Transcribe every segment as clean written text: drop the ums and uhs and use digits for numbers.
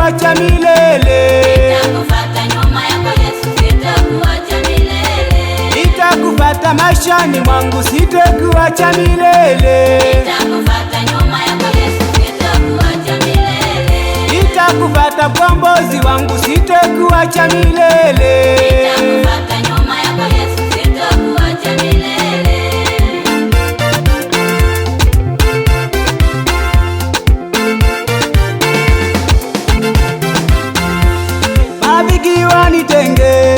sitakuacha milele. Nitakufuata nyuma yako Yesu, sitakuacha milele. Nitakufuata maishani mwangu, sitakuacha milele. Nitakufuata nyuma yako Yesu, sitakuacha milele. Nitakufuata mkombozi wangu, sitakuacha milele. Nitakufuata nyuma yako Yesu, sitakuacha milele. Marafiki wanitenge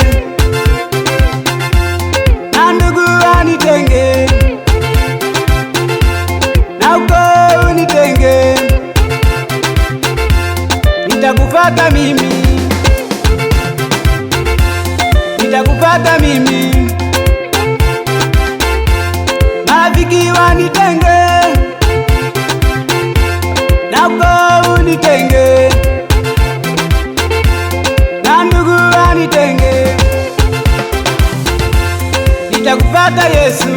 na ndugu wanitenge na ukoo unitenge, nitakufuata mimi, nitakufuata mimi. Marafiki wanitenge na ukoo unitenge na ndugu wanitenge, nitakufuata Yesu,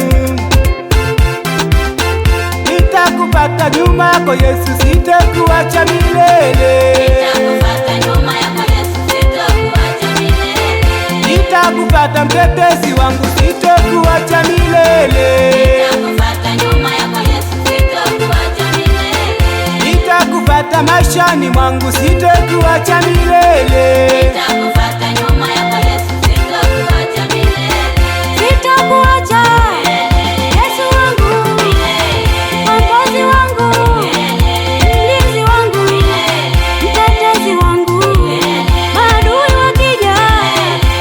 nitakufuata nyuma yako Yesu, sitakuacha milele. Nitakufuata nyuma yako Yesu, sitakuacha milele. Nitakufuata mtetezi wangu, sitakuacha milele. Nitakufuata nyuma yako Yesu, sitakuacha milele. Nitakufuata maishani mwangu, sitakuacha milele. Nitakufuata nyuma yako Yesu, sitakuacha milele. Sitakuacha Yesu wangu, Mwokozi wangu, mlinzi wangu, mtetezi wangu. Maadui wakija,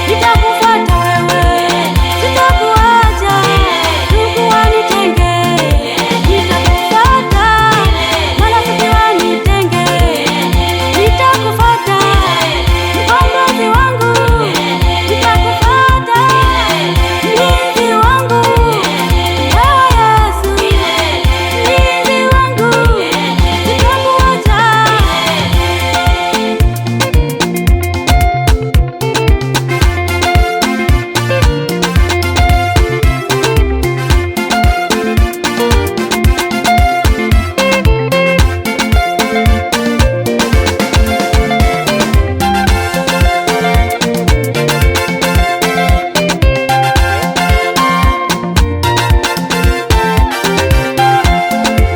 nitakufuata wewe. Sitakuacha ndugu wanitenge, nitakufuata marafiki wanitenge, nitakufuata mkombozi wangu, nitakufuata mlinzi wangu, wewe Yesu, mlinzi wangu, sitakuacha.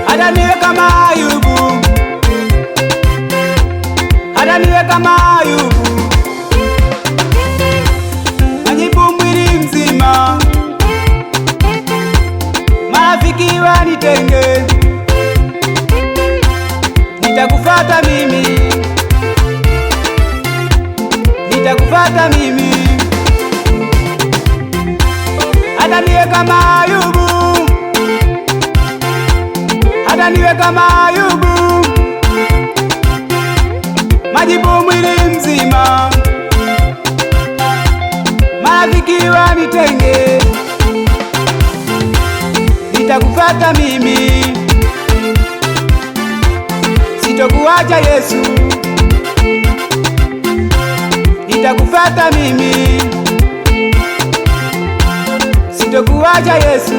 Hata niwe kama Ayubu, hata niwe kama Ayubu, najibu mwili mzima. Marafiki wanitenge, nitakufuata mimi, nitakufuata mimi. Hata niwe kama Ayubu, hata niwe kama Ayubu, majibu mwili mzima. Marafiki wanitenge, nitakufuata mimi, sitakuacha Yesu, nitakufuata mimi, sitakuacha Yesu.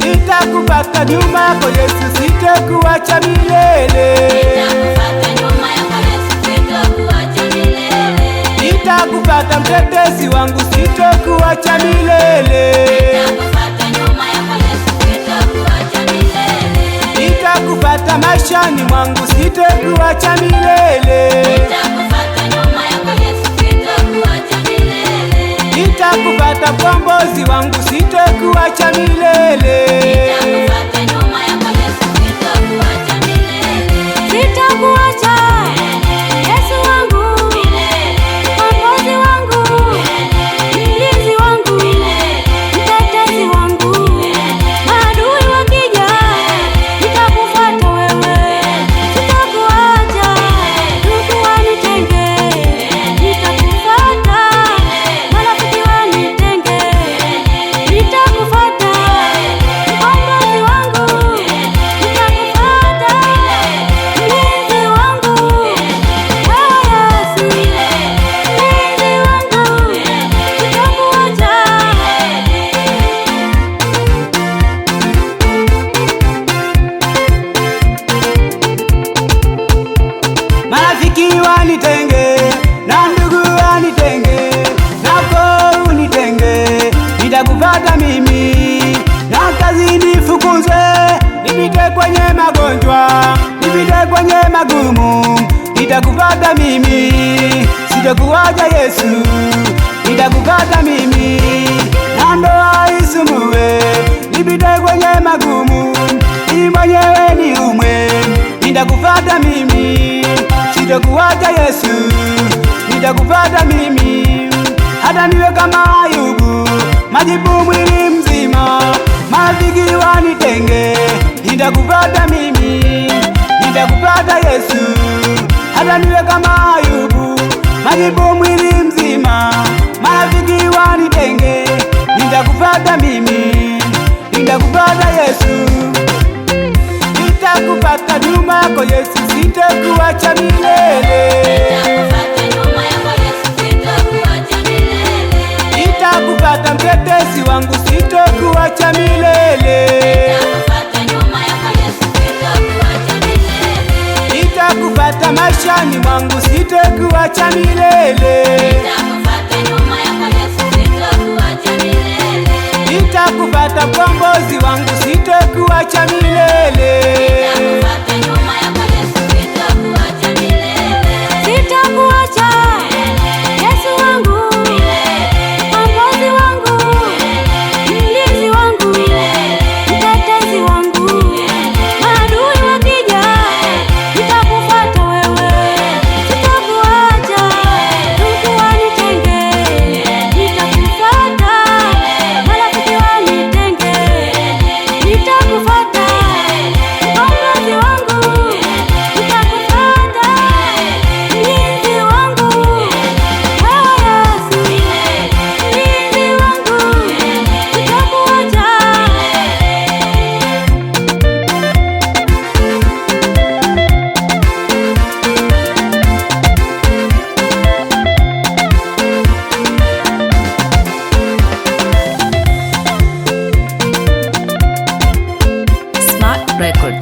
Nitakufuata nyuma yako Yesu, sitakuacha milele. Nitakufuata nyuma yako Yesu, sitakuacha milele. Nitakufuata mtetezi wangu, sitakuacha milele. Nitakufuata nyuma yako Yesu, sitakuacha milele. Nitakufuata maishani mwangu, sitakuacha milele. Nitakufuata nyuma yako Yesu, sitakuacha milele. Nitakufuata mkombozi wangu, sitakuacha milele. Nitakufuata nyuma yako Yesu, sitakuacha milele. Sitakuacha Yesu wangu, Mwokozi wangu, mlinzi wangu, mtetezi wangu. Maadui wakija, nitakufuata wewe. Sitakuacha ndugu wanitenge, nitakufuata marafiki wanitenge, nitakufuata sitakuacha Yesu, nitakufuata mimi, na ndoa isumuwe, nipite kwenye magumu, mimi mwenyewe niumwe, nitakufuata mimi, sitakuacha Yesu, nitakufuata mimi, hata niwe kama Ayubu, majipu mwili mzima, marafiki wanitenge, nitakufuata mimi, nitakufuata Yesu, hata niwe kama Ayubu, majipu mwili mzima, marafiki wanitenge, nitakufuata mimi, nitakufuata Yesu, nitakufuata nyuma yako Yesu, sitakuacha milele. Nitakufuata mtetezi wangu, sitakuacha milele. Nitakufuata maishani mwangu, sitakuacha milele. Nitakufuata mkombozi wangu, sitakuacha milele. Sitakuacha Yesu wangu, mkombozi wangu, mlinzi wangu, mtetezi wangu. Maadui wakija, nitakufuata wewe. Sitakuacha ndugu wanitenge, nitakufuata marafiki wanitenge, nitakufuata mkombozi wangu, nitakufuata mlinzi wangu, wewe Yesu, mlinzi wangu, sitakuacha. Smart Record.